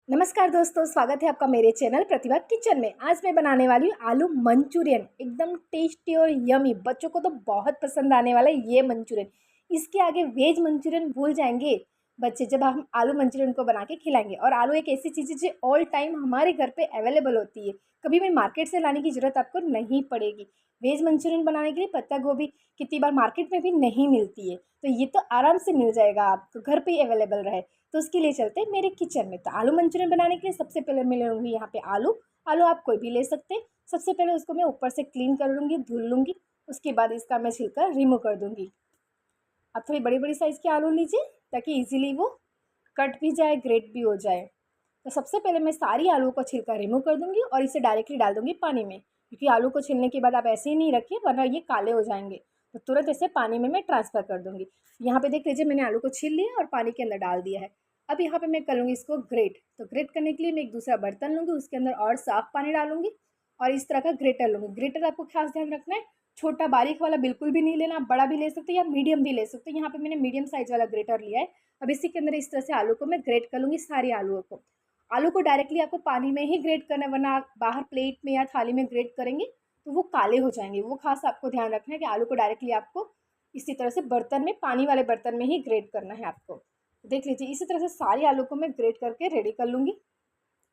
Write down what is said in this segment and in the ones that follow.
नमस्कार दोस्तों, स्वागत है आपका मेरे चैनल प्रतिभा किचन में। आज मैं बनाने वाली हूँ आलू मंचूरियन। एकदम टेस्टी और यमी, बच्चों को तो बहुत पसंद आने वाला है ये मंचूरियन। इसके आगे वेज मंचूरियन भूल जाएंगे बच्चे जब हम आलू मंचूरियन को बना के खिलाएंगे। और आलू एक ऐसी चीज़ है जो ऑल टाइम हमारे घर पे अवेलेबल होती है, कभी भी मार्केट से लाने की ज़रूरत आपको नहीं पड़ेगी। वेज मंचूरियन बनाने के लिए पत्ता गोभी कितनी बार मार्केट में भी नहीं मिलती है, तो ये तो आराम से मिल जाएगा, आपको घर पे ही अवेलेबल रहे। तो उसके लिए चलते हैं मेरे किचन में। तो आलू मंचूरियन बनाने के लिए सबसे पहले मैं ले लूँगी यहाँ पे आलू। आलू आप कोई भी ले सकते हैं। सबसे पहले उसको मैं ऊपर से क्लीन कर लूँगी, धुल लूँगी। उसके बाद इसका मैं छिलका रिमूव कर दूँगी। आप थोड़ी बड़ी बड़ी साइज़ के आलू लीजिए ताकि इजीली वो कट भी जाए, ग्रेट भी हो जाए। तो सबसे पहले मैं सारी आलू को छिलका रिमूव कर दूँगी और इसे डायरेक्टली डाल दूँगी पानी में, क्योंकि आलू को छीलने के बाद आप ऐसे ही नहीं रखिए वरना ये काले हो जाएंगे। तो तुरंत इसे पानी में मैं ट्रांसफ़र कर दूँगी। यहाँ पे देख लीजिए, मैंने आलू को छील लिया और पानी के अंदर डाल दिया है। अब यहाँ पे मैं कर लूँगी इसको ग्रेट। तो ग्रेट करने के लिए मैं एक दूसरा बर्तन लूँगी, उसके अंदर और साफ़ पानी डालूँगी और इस तरह का ग्रेटर लूँगी। ग्रेटर आपको खास ध्यान रखना है, छोटा बारीक वाला बिल्कुल भी नहीं लेना, आप बड़ा भी ले सकते हो या मीडियम भी ले सकते हो। यहाँ पे मैंने मीडियम साइज़ वाला ग्रेटर लिया है। अब इसी के अंदर इस तरह से आलू को मैं ग्रेट कर लूँगी, सारी आलूओं को। आलू को डायरेक्टली आपको पानी में ही ग्रेट करना है, वरना आप बाहर प्लेट में या थाली में ग्रेट करेंगे तो वो काले हो जाएंगे। वो खास आपको ध्यान रखना है कि आलू को डायरेक्टली आपको इसी तरह से बर्तन में, पानी वाले बर्तन में ही ग्रेट करना है आपको। देख लीजिए, इसी तरह से सारी आलू को मैं ग्रेट करके रेडी कर लूँगी।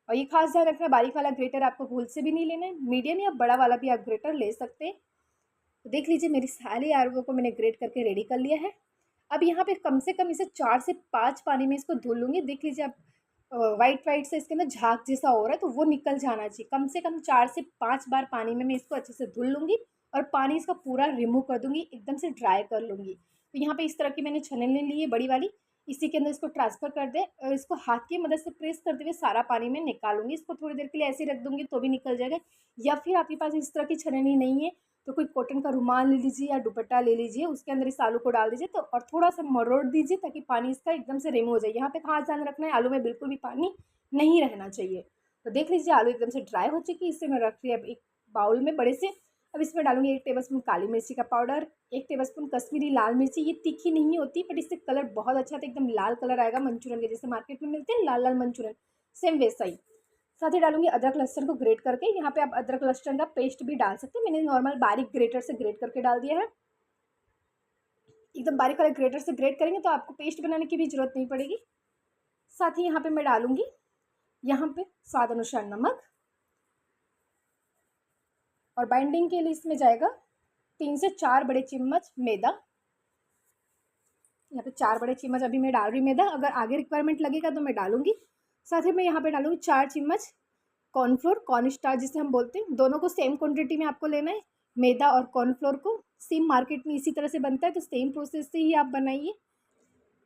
और ये खास ध्यान रखना, बारीक वाला ग्रेटर आपको भूल से भी नहीं लेना है, मीडियम या बड़ा वाला भी आप ग्रेटर ले सकते हैं। तो देख लीजिए, मेरी सारी आलूओं को मैंने ग्रेट करके रेडी कर लिया है। अब यहाँ पे कम से कम इसे 4 से 5 पानी में इसको धुल लूँगी। देख लीजिए आप, वाइट वाइट से इसके अंदर झाग जैसा हो रहा है, तो वो निकल जाना चाहिए। कम से कम 4 से 5 बार पानी में मैं इसको अच्छे से धुल लूँगी और पानी इसका पूरा रिमूव कर दूँगी, एकदम से ड्राई कर लूँगी। तो यहाँ पे इस तरह की मैंने छलनी ली है बड़ी वाली, इसी के अंदर इसको ट्रांसफ़र कर दें और इसको हाथ की मदद से प्रेस करते हुए सारा पानी में निकालूँगी। इसको थोड़ी देर के लिए ऐसे ही रख दूँगी तो भी निकल जाएगा। या फिर आपके पास इस तरह की छलनी नहीं है तो कोई कॉटन का रुमाल ले लीजिए या दुपट्टा ले लीजिए, उसके अंदर इस आलू को डाल दीजिए तो और थोड़ा-सा मरोड़ दीजिए ताकि पानी इसका एकदम से रिमूव हो जाए। यहाँ पे खास ध्यान रखना है, आलू में बिल्कुल भी पानी नहीं रहना चाहिए। तो देख लीजिए, आलू एकदम से ड्राई हो चुकी है। इसे मैं रख लिया अब एक बाउल में बड़े से। अब इसमें डालूँगी 1 टेबलस्पून काली मिर्ची का पाउडर, 1 टेबलस्पून कश्मीरी लाल मिर्ची। ये तीखी नहीं होती बट इससे कलर बहुत अच्छा आता है, एकदम लाल कलर आएगा मंचूरियन के, जैसे मार्केट में मिलते हैं लाल-लाल मंचूरियन, सेम वैसा ही। साथ ही डालूँगी अदरक लहसुन को ग्रेट करके। यहाँ पे आप अदरक लहसुन का पेस्ट भी डाल सकते हैं, मैंने नॉर्मल बारीक ग्रेटर से ग्रेट करके डाल दिया है। एकदम बारीक वाले ग्रेटर से ग्रेट करेंगे तो आपको पेस्ट बनाने की भी ज़रूरत नहीं पड़ेगी। साथ ही यहाँ पे मैं डालूँगी यहाँ पे स्वाद अनुसार नमक, और बाइंडिंग के लिए इसमें जाएगा 3 से 4 बड़े चम्मच मैदा। यहाँ पे 4 बड़े चम्मच अभी मैं डाल रही हूँ मैदा, अगर आगे रिक्वायरमेंट लगेगा तो मैं डालूँगी। साथ ही मैं यहाँ पे डालूँगी 4 चम्मच कॉर्नफ्लोर, कॉर्नस्टार्च जिसे हम बोलते हैं। दोनों को सेम क्वांटिटी में आपको लेना है, मैदा और कॉर्नफ्लोर को। सेम मार्केट में इसी तरह से बनता है, तो सेम प्रोसेस से ही आप बनाइए।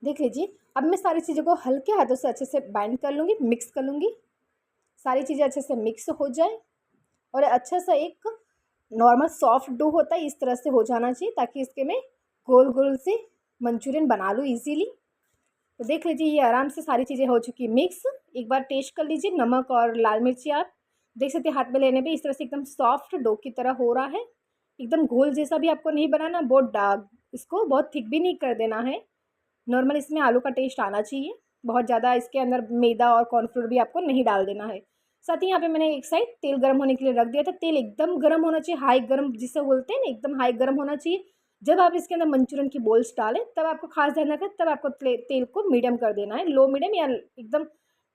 देख लीजिए, अब मैं सारी चीज़ों को हल्के हाथों से अच्छे से बाइंड कर लूँगी, मिक्स कर लूँगी। सारी चीज़ें अच्छे से मिक्स हो जाए और अच्छा सा एक नॉर्मल सॉफ्ट डो होता है, इस तरह से हो जाना चाहिए ताकि इसके मैं गोल गोल से मंचूरियन बना लूँ ईजीली। तो देख लीजिए, ये आराम से सारी चीज़ें हो चुकी है मिक्स। एक बार टेस्ट कर लीजिए, नमक और लाल मिर्ची आप देख सकते हैं हाथ में लेने पे इस तरह से एकदम सॉफ्ट डो की तरह हो रहा है। एकदम घोल जैसा भी आपको नहीं बनाना, बहुत डार्क, इसको बहुत थिक भी नहीं कर देना है। नॉर्मल इसमें आलू का टेस्ट आना चाहिए, बहुत ज़्यादा इसके अंदर मैदा और कॉर्नफ्लोर भी आपको नहीं डाल देना है। साथ ही यहाँ पे मैंने एक साइड तेल गर्म होने के लिए रख दिया था। तेल एकदम गर्म होना चाहिए, हाई गर्म जिसे बोलते हैं ना, एकदम हाई गर्म होना चाहिए। जब आप इसके अंदर मंचूरियन की बॉल्स डालें तब आपको खास ध्यान रखें, तब आपको तेल को मीडियम कर देना है, लो मीडियम या एकदम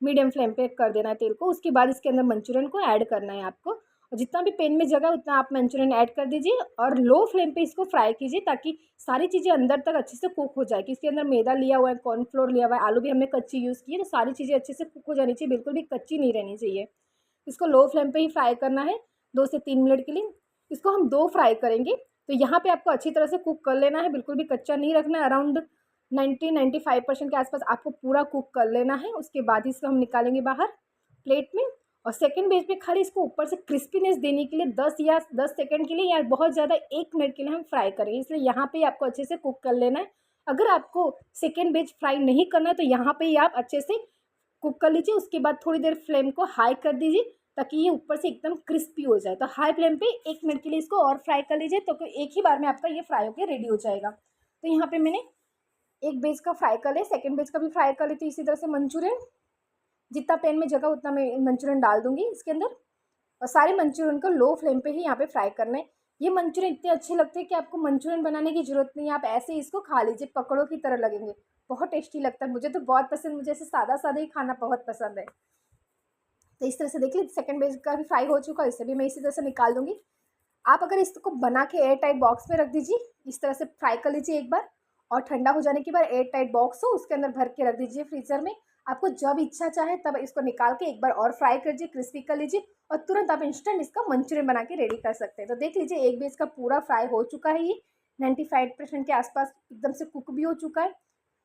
मीडियम फ्लेम पे कर देना है तेल को। उसके बाद इसके अंदर मंचूरियन को ऐड करना है आपको, और जितना भी पैन में जगह उतना आप मंचूरियन ऐड कर दीजिए और लो फ्लेम पे इसको फ्राई कीजिए ताकि सारी चीज़ें अंदर तक अच्छे से कुक हो जाए। कि इसके अंदर मैदा लिया हुआ है, कॉर्नफ्लोर लिया हुआ है, आलू भी हमने कच्ची यूज़ की है, तो सारी चीज़ें अच्छे से कुक हो जानी चाहिए, बिल्कुल भी कच्ची नहीं रहनी चाहिए। इसको लो फ्लेम पे ही फ्राई करना है 2 से 3 मिनट के लिए। इसको हम 2 फ्राई करेंगे, तो यहाँ पे आपको अच्छी तरह से कुक कर लेना है, बिल्कुल भी कच्चा नहीं रखना है। अराउंड 90-95% के आसपास आपको पूरा कुक कर लेना है। उसके बाद इसको हम निकालेंगे बाहर प्लेट में। और सेकंड बेस पे खाली इसको ऊपर से क्रिस्पीनेस देने के लिए 10 सेकंड के लिए या बहुत ज़्यादा 1 मिनट के लिए हम फ्राई करेंगे, इसलिए यहाँ पे आपको अच्छे से कुक कर लेना है। अगर आपको सेकंड बेच फ्राई नहीं करना है तो यहाँ पे ही आप अच्छे से कुक कर लीजिए। उसके बाद थोड़ी देर फ्लेम को हाई कर दीजिए ताकि ये ऊपर से एकदम क्रिस्पी हो जाए। तो हाई फ्लेम पे 1 मिनट के लिए इसको और फ्राई कर लीजिए, तो एक ही बार में आपका ये फ्राई होकर रेडी हो जाएगा। तो यहाँ पे मैंने एक बेच का फ्राई कर लिया, सेकंड बेच का भी फ्राई कर लेती हूँ इसी तरह से मंचूरियन। जितना पैन में जगह उतना मैं मंचूरियन डाल दूँगी इसके अंदर और सारे मंचूरियन को लो फ्लेम पे ही यहाँ पे फ्राई करना है। ये मंचूरियन इतने अच्छे लगते हैं कि आपको मंचूरियन बनाने की ज़रूरत नहीं है, आप ऐसे ही इसको खा लीजिए, पकौड़ों की तरह लगेंगे। बहुत टेस्टी लगता है, मुझे तो बहुत पसंद, मुझे ऐसे सादा-सादा ही खाना बहुत पसंद है। तो इस तरह से देख लीजिए सेकंड बेस का भी फ्राई हो चुका है, इसे भी मैं इसी तरह से निकाल दूँगी। आप अगर इसको बना के एयर टाइट बॉक्स में रख दीजिए, इस तरह से फ्राई कर लीजिए एक बार और ठंडा हो जाने के बाद एयर टाइट बॉक्स हो उसके अंदर भर के रख दीजिए फ्रीज़र में। आपको जब इच्छा चाहे तब इसको निकाल के एक बार और फ्राई कीजिए, क्रिस्पी कर लीजिए और तुरंत आप इंस्टेंट इसका मंचूरियन बना के रेडी कर सकते हैं। तो देख लीजिए एक बेस का पूरा फ्राई हो चुका है, ये 95% के आसपास एकदम से कुक भी हो चुका है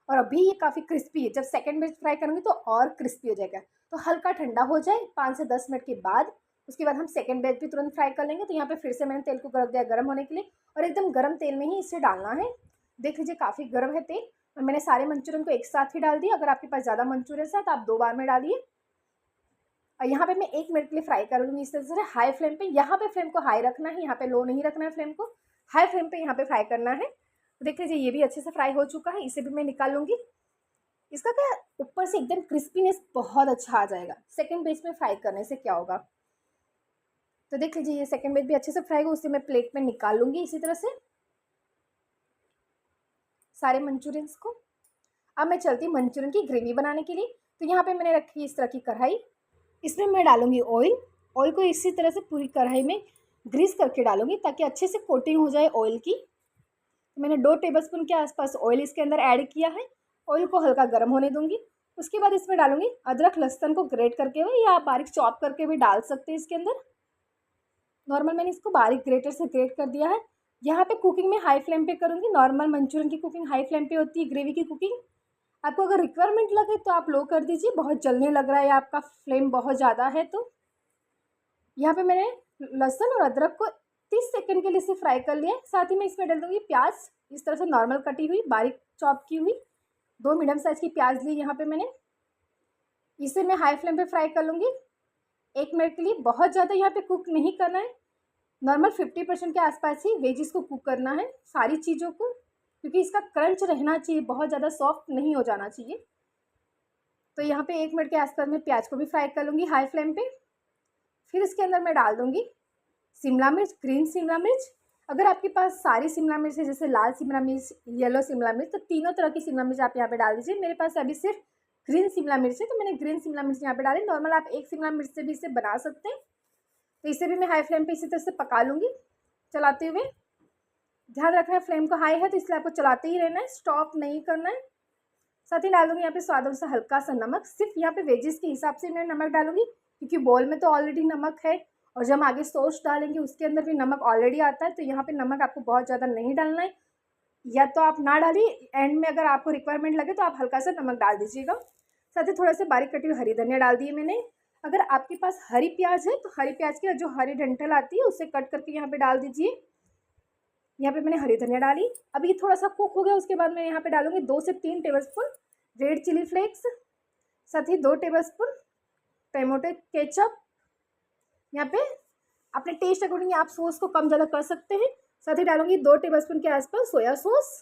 और अभी ये काफ़ी क्रिस्पी है। जब सेकंड बैच फ्राई करेंगे तो और क्रिस्पी हो जाएगा। तो हल्का ठंडा हो जाए 5 से 10 मिनट के बाद, उसके बाद हम सेकंड बैच भी तुरंत फ्राई कर लेंगे। तो यहाँ पे फिर से मैंने तेल को रख दिया गर्म होने के लिए और एकदम गर्म तेल में ही इसे डालना है। देख लीजिए काफ़ी गर्म है तेल और मैंने सारे मंचूरियन को एक साथ ही डाल दिया। अगर आपके पास ज़्यादा मंचूरियन है तो आप 2 बार में डालिए। और यहाँ पे मैं 1 मिनट के लिए फ्राई करूँगी इस तरह से हाई फ्लेम पे। यहाँ पे फ्लेम को हाई रखना है, यहाँ पे लो नहीं रखना है फ्लेम को, हाई फ्लेम पे यहाँ पे फ्राई करना है। तो देख लीजिए ये भी अच्छे से फ्राई हो चुका है, इसे भी मैं निकाल लूँगी। इसका क्या ऊपर से एकदम क्रिस्पीनेस बहुत अच्छा आ जाएगा सेकंड बेच में फ्राई करने से। क्या होगा तो देख लीजिए ये सेकंड बेच भी अच्छे से फ्राई हो, उसे मैं प्लेट में निकाल लूँगी इसी तरह से सारे मंचूरियंस को। अब मैं चलती हूँ मंचूरियन की ग्रेवी बनाने के लिए। तो यहाँ पे मैंने रखी इस तरह की कढ़ाई, इसमें मैं डालूँगी ऑयल। ऑयल को इसी तरह से पूरी कढ़ाई में ग्रीस करके डालूँगी ताकि अच्छे से कोटिंग हो जाए ऑयल की। तो मैंने 2 टेबलस्पून के आसपास ऑयल इसके अंदर ऐड किया है। ऑयल को हल्का गर्म होने दूँगी। उसके बाद इसमें डालूँगी अदरक लहसुन को ग्रेट करके हुए या आप बारीक चॉप करके भी डाल सकते हैं इसके अंदर। नॉर्मल मैंने इसको बारीक ग्रेटर से ग्रेट कर दिया है। यहाँ पे कुकिंग में हाई फ्लेम पे करूँगी। नॉर्मल मंचूरियन की कुकिंग हाई फ्लेम पे होती है, ग्रेवी की कुकिंग। आपको अगर रिक्वायरमेंट लगे तो आप लो कर दीजिए, बहुत जलने लग रहा है या आपका फ्लेम बहुत ज़्यादा है तो। यहाँ पे मैंने लहसुन और अदरक को 30 सेकंड के लिए इसे फ्राई कर लिया है। साथ ही मैं इसमें डाल दूँगी प्याज, इस तरह से नॉर्मल कटी हुई बारीक चॉप की हुई 2 मीडियम साइज़ की प्याज ली यहाँ पे मैंने। इसे मैं हाई फ्लेम पे फ्राई कर लूँगी 1 मिनट के लिए। बहुत ज़्यादा यहाँ पे कुक नहीं करना है, नॉर्मल 50% के आसपास ही वेजिस को कुक करना है सारी चीज़ों को, क्योंकि इसका क्रंच रहना चाहिए, बहुत ज़्यादा सॉफ्ट नहीं हो जाना चाहिए। तो यहाँ पे 1 मिनट के आसपास मैं प्याज को भी फ्राई कर लूँगी हाई फ्लेम पे। फिर इसके अंदर मैं डाल दूँगी शिमला मिर्च, ग्रीन शिमला मिर्च। अगर आपके पास सारी शिमला मिर्च है, जैसे लाल शिमला मिर्च, येलो शिमला मिर्च, तो तीनों तरह की शिमला मिर्च आप यहाँ पे डाल दीजिए। मेरे पास अभी सिर्फ ग्रीन शिमला मिर्च है तो मैंने ग्रीन शिमला मिर्च यहाँ पे डाली। नॉर्मल आप एक शिमला मिर्च से भी इसे बना सकते हैं। तो इसे भी मैं हाई फ्लेम पे इसी तरह से पका लूँगी चलाते हुए। ध्यान रखना है फ्लेम को हाई है तो इसलिए आपको चलाते ही रहना है, स्टॉप नहीं करना है। साथ ही डालूंगी यहाँ पे स्वाद अनुसार हल्का सा नमक। सिर्फ यहाँ पे वेजिस के हिसाब से मैं नमक डालूंगी क्योंकि बोल में तो ऑलरेडी नमक है और जब हम आगे सॉस डालेंगे उसके अंदर भी नमक ऑलरेडी आता है। तो यहाँ पे नमक आपको बहुत ज़्यादा नहीं डालना है, या तो आप ना डालिए, एंड में अगर आपको रिक्वायरमेंट लगे तो आप हल्का सा नमक डाल दीजिएगा। साथ ही थोड़ा सा बारीक कटी हुई हरी धनिया डाल दी है मैंने। अगर आपके पास हरी प्याज है तो हरी प्याज की जो हरी डंठल आती है उसे कट करके यहाँ पे डाल दीजिए। यहाँ पे मैंने हरी धनिया डाली। अब ये थोड़ा सा कुक हो गया, उसके बाद मैं यहाँ पे डालूंगी 2 से 3 टेबलस्पून रेड चिली फ्लेक्स, साथ ही 2 टेबलस्पून टमाटो केचप। यहाँ पे अपने टेस्ट अकॉर्डिंग आप सॉस को कम ज़्यादा कर सकते हैं। साथ ही डालूंगी 2 टेबलस्पून के आसपास सोया सॉस।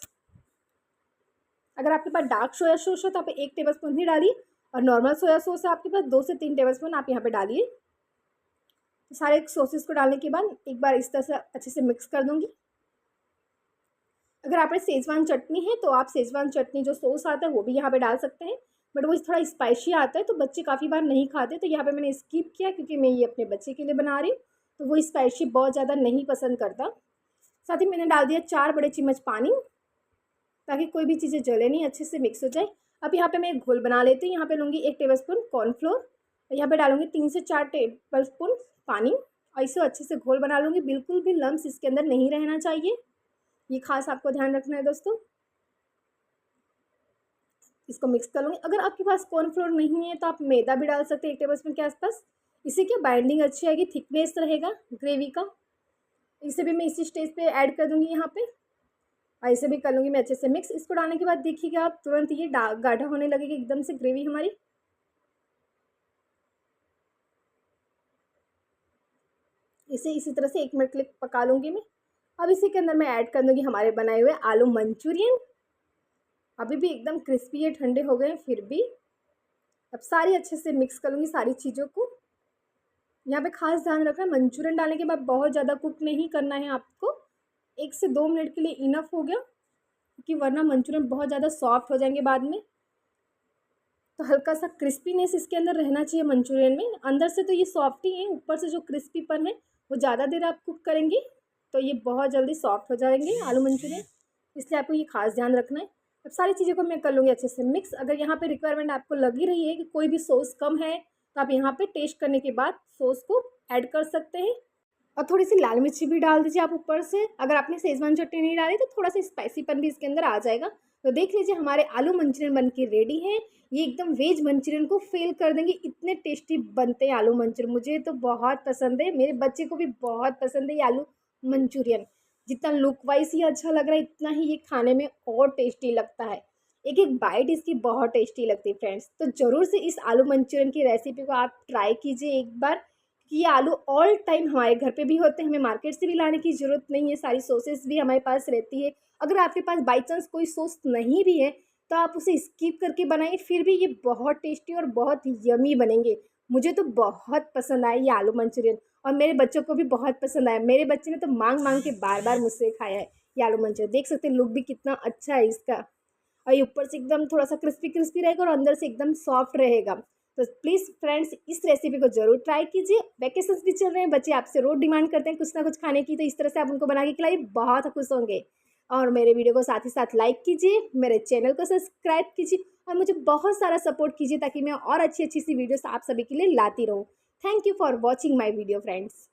अगर आपके पास डार्क सोया सॉस हो तो आप 1 टेबलस्पून ही डालिए और नॉर्मल सोया सॉस है आपके पास 2 से 3 टेबलस्पून आप यहाँ पे डालिए। तो सारे सॉसेस को डालने के बाद एक बार इस तरह से अच्छे से मिक्स कर दूंगी। अगर आप सेजवान चटनी है तो आप सेजवान चटनी जो सॉस आता है वो भी यहाँ पे डाल सकते हैं, बट वो थोड़ा स्पाइसी आता है तो बच्चे काफ़ी बार नहीं खाते। तो यहाँ पे मैंने स्किप किया क्योंकि मैं ये अपने बच्चे के लिए बना रही हूँ तो वो स्पाइसी बहुत ज़्यादा नहीं पसंद करता। साथ ही मैंने डाल दिया 4 बड़े चम्मच पानी ताकि कोई भी चीज़ें जले नहीं, अच्छे से मिक्स हो जाए। अब यहाँ पे मैं एक घोल बना लेती हूँ। यहाँ पे लूँगी 1 टेबलस्पून कॉर्नफ्लोर और यहाँ पे डालूंगी 3 से 4 टेबलस्पून पानी और इसे अच्छे से घोल बना लूँगी। बिल्कुल भी लम्स इसके अंदर नहीं रहना चाहिए, ये खास आपको ध्यान रखना है दोस्तों। इसको मिक्स कर लूँगी। अगर आपके पास कॉर्नफ्लोर नहीं है तो आप मैदा भी डाल सकते हैं 1 टेबलस्पून के आसपास। इससे क्या बाइंडिंग अच्छी आएगी, थिकनेस रहेगा ग्रेवी का। इसे भी मैं इसी स्टेज पे ऐड कर दूँगी यहाँ पे और इसे भी कर लूँगी मैं अच्छे से मिक्स। इसको डालने के बाद देखिएगा आप तुरंत ये गाढ़ा होने लगेगी एकदम से ग्रेवी हमारी। इसे इसी तरह से 1 मिनट के लिए पका लूँगी मैं। अब इसी के अंदर मैं ऐड कर दूँगी हमारे बनाए हुए आलू मंचूरियन। अभी भी एकदम क्रिस्पी है, ठंडे हो गए हैं फिर भी। अब सारी अच्छे से मिक्स कर लूँगी सारी चीज़ों को। यहाँ पे खास ध्यान रखना, मंचूरियन डालने के बाद बहुत ज़्यादा कुक नहीं करना है आपको। 1 से 2 मिनट के लिए इनफ हो गया, क्योंकि वरना मंचूरियन बहुत ज़्यादा सॉफ्ट हो जाएंगे बाद में। तो हल्का सा क्रिस्पीनेस इसके अंदर रहना चाहिए मंचूरियन में। अंदर से तो ये सॉफ्ट ही है, ऊपर से जो क्रिस्पीपन है वो ज़्यादा देर आप कुक करेंगे तो ये बहुत जल्दी सॉफ्ट हो जाएंगे आलू मंचूरियन, इसलिए आपको ये खास ध्यान रखना है। अब सारी चीज़ों को मैं कर लूँगी अच्छे से मिक्स। अगर यहाँ पे रिक्वायरमेंट आपको लग ही रही है कि कोई भी सॉस कम है, तो आप यहाँ पे टेस्ट करने के बाद सॉस को ऐड कर सकते हैं। और थोड़ी सी लाल मिर्ची भी डाल दीजिए आप ऊपर से। अगर आपने शेज़वान चटनी नहीं डाली तो थोड़ा सा स्पाइसीपन भी इसके अंदर आ जाएगा। तो देख लीजिए हमारे आलू मंचूरियन बन के रेडी है। ये एकदम वेज मंचूरियन को फेल कर देंगे, इतने टेस्टी बनते हैं आलू मंचूरियन। मुझे तो बहुत पसंद है, मेरे बच्चे को भी बहुत पसंद है ये आलू मंचूरियन। जितना लुक वाइज ही अच्छा लग रहा है, इतना ही ये खाने में और टेस्टी लगता है। एक एक बाइट इसकी बहुत टेस्टी लगती है फ्रेंड्स। तो ज़रूर से इस आलू मंचूरियन की रेसिपी को आप ट्राई कीजिए एक बार, कि ये आलू ऑल टाइम हमारे घर पे भी होते हैं, हमें मार्केट से भी लाने की ज़रूरत नहीं है, सारी सॉसेस भी हमारे पास रहती है। अगर आपके पास बाई चांस कोई सॉस नहीं भी है तो आप उसे स्किप करके बनाइए, फिर भी ये बहुत टेस्टी और बहुत यमी बनेंगे। मुझे तो बहुत पसंद आया ये आलू मंचूरियन, और मेरे बच्चों को भी बहुत पसंद आया। मेरे बच्चे ने तो मांग मांग के बार बार मुझसे खाया है ये आलू मंचूरियन। देख सकते हैं लुक भी कितना अच्छा है इसका, और ये ऊपर से एकदम थोड़ा सा क्रिस्पी क्रिस्पी रहेगा और अंदर से एकदम सॉफ्ट रहेगा। तो प्लीज़ फ्रेंड्स इस रेसिपी को ज़रूर ट्राई कीजिए। वैकेशंस भी चल रहे हैं, बच्चे आपसे रोज़ डिमांड करते हैं कुछ ना कुछ खाने की, तो इस तरह से आप उनको बना के खिलाइए, बहुत खुश होंगे। और मेरे वीडियो को साथ ही साथ लाइक कीजिए, मेरे चैनल को सब्सक्राइब कीजिए और मुझे बहुत सारा सपोर्ट कीजिए, ताकि मैं और अच्छी अच्छी सी वीडियोस आप सभी के लिए लाती रहूँ। Thank you for watching my video friends.